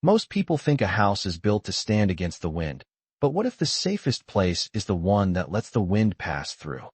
Most people think a house is built to stand against the wind, but what if the safest place is the one that lets the wind pass through?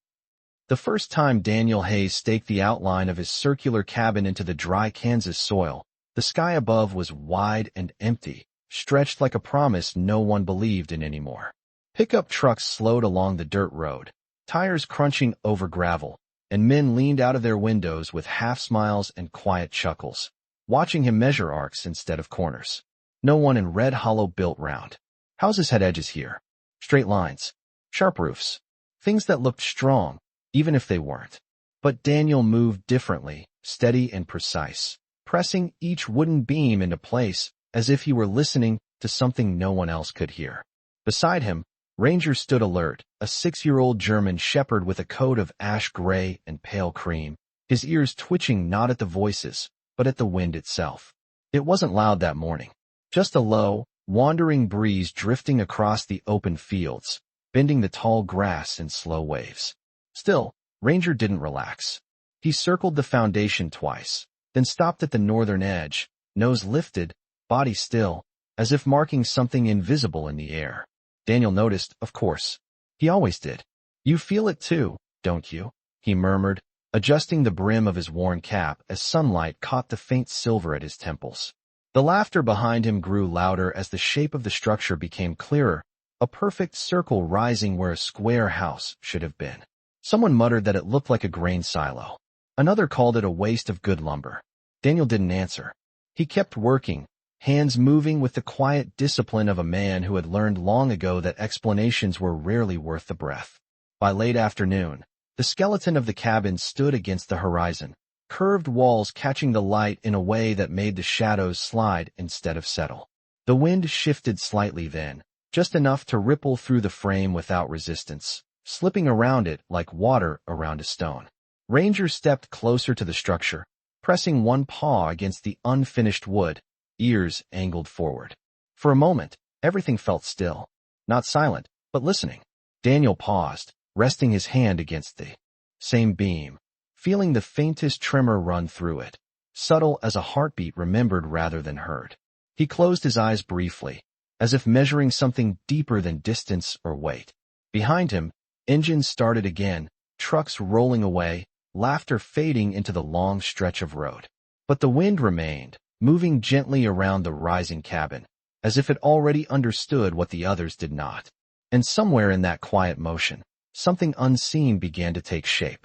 The first time Daniel Hayes staked the outline of his circular cabin into the dry Kansas soil, the sky above was wide and empty, stretched like a promise no one believed in anymore. Pickup trucks slowed along the dirt road, tires crunching over gravel, and men leaned out of their windows with half-smiles and quiet chuckles, watching him measure arcs instead of corners. No one in Red Hollow built round. Houses had edges here, straight lines, sharp roofs, things that looked strong, even if they weren't. But Daniel moved differently, steady and precise, pressing each wooden beam into place as if he were listening to something no one else could hear. Beside him, Ranger stood alert, a 6-year-old German shepherd with a coat of ash gray and pale cream, his ears twitching not at the voices, but at the wind itself. It wasn't loud that morning, just a low, wandering breeze drifting across the open fields, bending the tall grass in slow waves. Still, Ranger didn't relax. He circled the foundation twice, then stopped at the northern edge, nose lifted, body still, as if marking something invisible in the air. Daniel noticed, of course. He always did. "You feel it too, don't you?" he murmured, adjusting the brim of his worn cap as sunlight caught the faint silver at his temples. The laughter behind him grew louder as the shape of the structure became clearer, a perfect circle rising where a square house should have been. Someone muttered that it looked like a grain silo. Another called it a waste of good lumber. Daniel didn't answer. He kept working, hands moving with the quiet discipline of a man who had learned long ago that explanations were rarely worth the breath. By late afternoon, the skeleton of the cabin stood against the horizon, curved walls catching the light in a way that made the shadows slide instead of settle. The wind shifted slightly then, just enough to ripple through the frame without resistance, slipping around it like water around a stone. Ranger stepped closer to the structure, pressing one paw against the unfinished wood, ears angled forward. For a moment, everything felt still. Not silent, but listening. Daniel paused, resting his hand against the same beam, feeling the faintest tremor run through it, subtle as a heartbeat remembered rather than heard. He closed his eyes briefly, as if measuring something deeper than distance or weight. Behind him, engines started again, trucks rolling away, laughter fading into the long stretch of road. But the wind remained, moving gently around the rising cabin, as if it already understood what the others did not. And somewhere in that quiet motion, something unseen began to take shape.